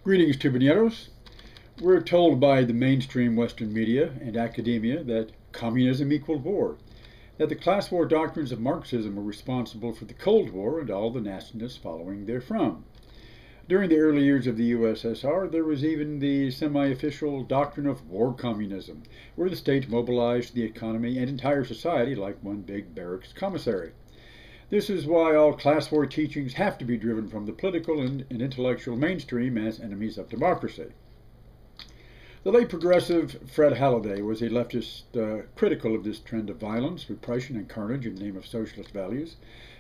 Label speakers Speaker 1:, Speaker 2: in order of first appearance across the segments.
Speaker 1: Greetings, Tubaneros. We're told by the mainstream Western media and academia that communism equaled war, that the class war doctrines of Marxism were responsible for the Cold War and all the nastiness following therefrom. During the early years of the USSR, there was even the semi-official doctrine of war communism, where the state mobilized the economy and entire society like one big barracks commissary. This is why all class war teachings have to be driven from the political and intellectual mainstream as enemies of democracy. The late progressive Fred Halliday was a leftist critical of this trend of violence, repression, and carnage in the name of socialist values.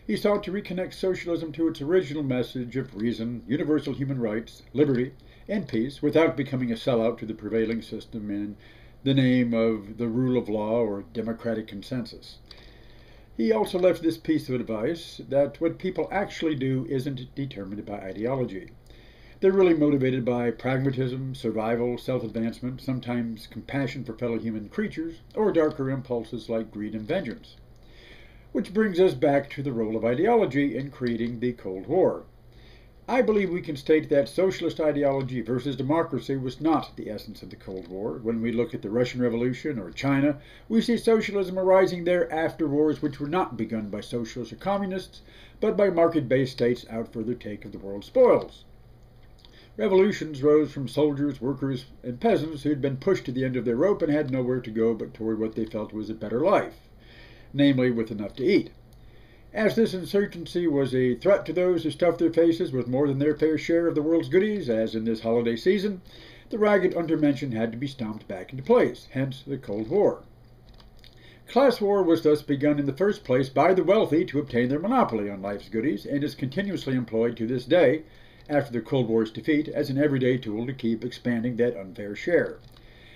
Speaker 1: He sought to reconnect socialism to its original message of reason, universal human rights, liberty, and peace, without becoming a sellout to the prevailing system in the name of the rule of law or democratic consensus. He also left this piece of advice that what people actually do isn't determined by ideology. They're really motivated by pragmatism, survival, self-advancement, sometimes compassion for fellow human creatures, or darker impulses like greed and vengeance. Which brings us back to the role of ideology in creating the Cold War. I believe we can state that socialist ideology versus democracy was not the essence of the Cold War. When we look at the Russian Revolution or China, we see socialism arising there after wars which were not begun by socialists or communists, but by market-based states out for their take of the world's spoils. Revolutions rose from soldiers, workers, and peasants who had been pushed to the end of their rope and had nowhere to go but toward what they felt was a better life, namely with enough to eat. As this insurgency was a threat to those who stuffed their faces with more than their fair share of the world's goodies, as in this holiday season, the ragged undermentioned had to be stomped back into place, hence the Cold War. Class war was thus begun in the first place by the wealthy to obtain their monopoly on life's goodies, and is continuously employed to this day, after the Cold War's defeat, as an everyday tool to keep expanding that unfair share,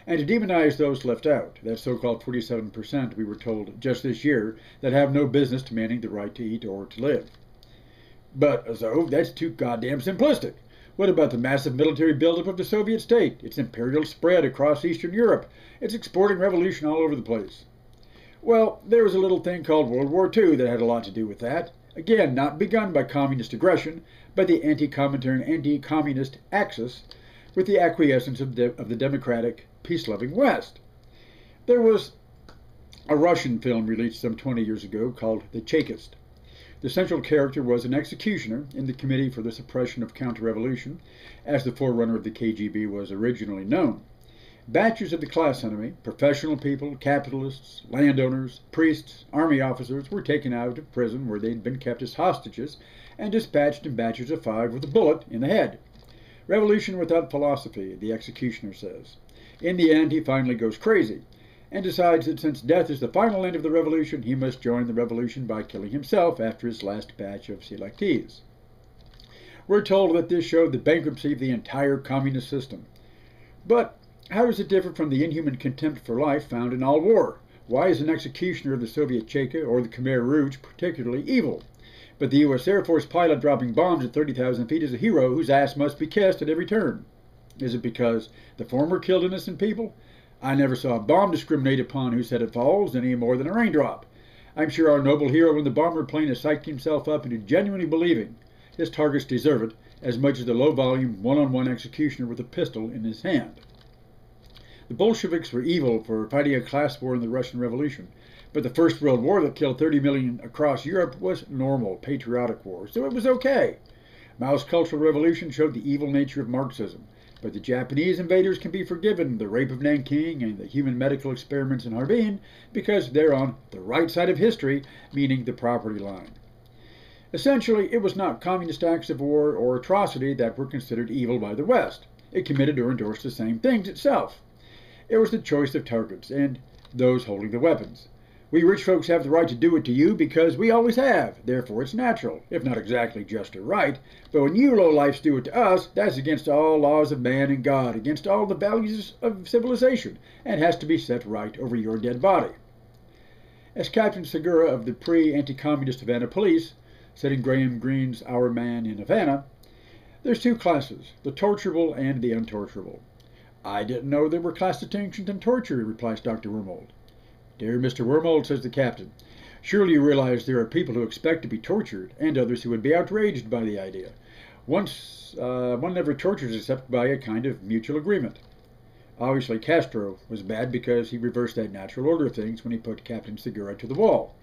Speaker 1: and to demonize those left out, that so-called 47% we were told just this year that have no business demanding the right to eat or to live. But, Azov, that's too goddamn simplistic. What about the massive military buildup of the Soviet state, its imperial spread across Eastern Europe, its exporting revolution all over the place? Well, there was a little thing called World War II that had a lot to do with that. Again, not begun by communist aggression, but the anti-communist and anti-communist axis, with the acquiescence of the democratic, peace-loving West. There was a Russian film released some 20 years ago called The Chekist. The central character was an executioner in the Committee for the Suppression of Counter-Revolution, as the forerunner of the KGB was originally known. Batches of the class enemy, professional people, capitalists, landowners, priests, army officers were taken out of prison where they'd been kept as hostages and dispatched in batches of 5 with a bullet in the head. Revolution without philosophy, the executioner says. In the end, he finally goes crazy and decides that since death is the final end of the revolution, he must join the revolution by killing himself after his last batch of selectees. We're told that this showed the bankruptcy of the entire communist system. But how does it differ from the inhuman contempt for life found in all war? Why is an executioner of the Soviet Cheka or the Khmer Rouge particularly evil? But the U.S. Air Force pilot dropping bombs at 30,000 feet is a hero whose ass must be kissed at every turn. Is it because the former killed innocent people? I never saw a bomb discriminate upon who said it falls any more than a raindrop. I'm sure our noble hero in the bomber plane has psyched himself up into genuinely believing his targets deserve it as much as the low-volume, one-on-one executioner with a pistol in his hand. The Bolsheviks were evil for fighting a class war in the Russian Revolution, but the First World War that killed 30 million across Europe was normal, patriotic war, so it was okay. Mao's Cultural Revolution showed the evil nature of Marxism, but the Japanese invaders can be forgiven the rape of Nanking and the human medical experiments in Harbin because they're on the right side of history, meaning the property line. Essentially, it was not communist acts of war or atrocity that were considered evil by the West. It committed or endorsed the same things itself. It was the choice of targets and those holding the weapons. We rich folks have the right to do it to you because we always have. Therefore, it's natural, if not exactly just or right. But when you lowlifes do it to us, that's against all laws of man and God, against all the values of civilization, and has to be set right over your dead body. As Captain Segura of the pre-anti-communist Havana Police said in Graham Greene's Our Man in Havana, there's 2 classes, the torturable and the untorturable. I didn't know there were class distinctions in torture, replies Dr. Wormold. Dear Mr. Wormold, says the captain, surely you realize there are people who expect to be tortured and others who would be outraged by the idea. One never tortures except by a kind of mutual agreement. Obviously, Castro was bad because he reversed that natural order of things when he put Captain Segura to the wall.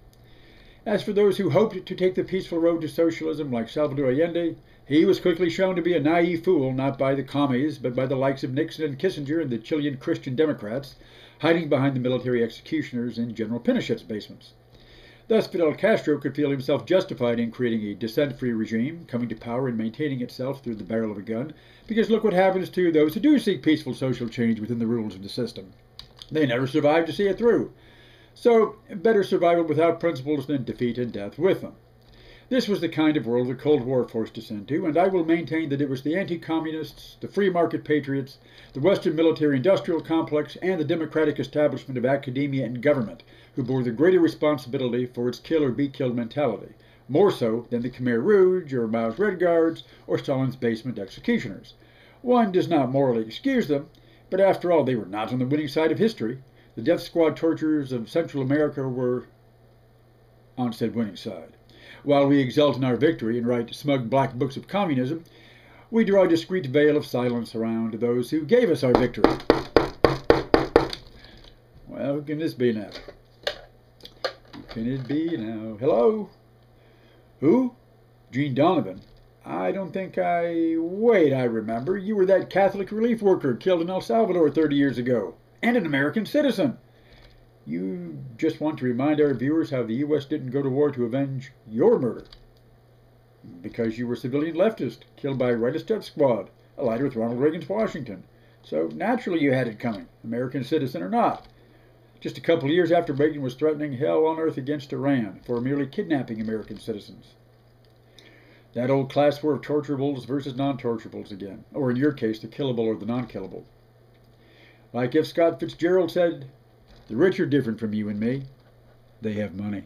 Speaker 1: As for those who hoped to take the peaceful road to socialism like Salvador Allende, he was quickly shown to be a naive fool, not by the commies, but by the likes of Nixon and Kissinger and the Chilean Christian Democrats, hiding behind the military executioners in General Pinochet's basements. Thus, Fidel Castro could feel himself justified in creating a dissent-free regime, coming to power and maintaining itself through the barrel of a gun, because look what happens to those who do seek peaceful social change within the rules of the system. They never survive to see it through. So, better survival without principles than defeat and death with them. This was the kind of world the Cold War forced us into, and I will maintain that it was the anti-communists, the free market patriots, the Western military-industrial complex, and the democratic establishment of academia and government who bore the greater responsibility for its kill or be killed mentality, more so than the Khmer Rouge or Mao's Red Guards or Stalin's basement executioners. One does not morally excuse them, but after all, they were not on the winning side of history. The death squad torturers of Central America were on said winning side. While we exult in our victory and write smug black books of communism, we draw a discreet veil of silence around those who gave us our victory. Well, who can this be now? Who can it be now? Hello? Who? Gene Donovan. I don't think Wait, I remember. You were that Catholic relief worker killed in El Salvador 30 years ago. And an American citizen. You just want to remind our viewers how the U.S. didn't go to war to avenge your murder. Because you were a civilian leftist, killed by a rightist death squad, allied with Ronald Reagan's Washington. So naturally you had it coming, American citizen or not. Just a couple of years after Reagan was threatening hell on earth against Iran for merely kidnapping American citizens. That old class war of torturables versus non-torturables again, or in your case, the killable or the non-killable. Like if Scott Fitzgerald said, the rich are different from you and me. They have money.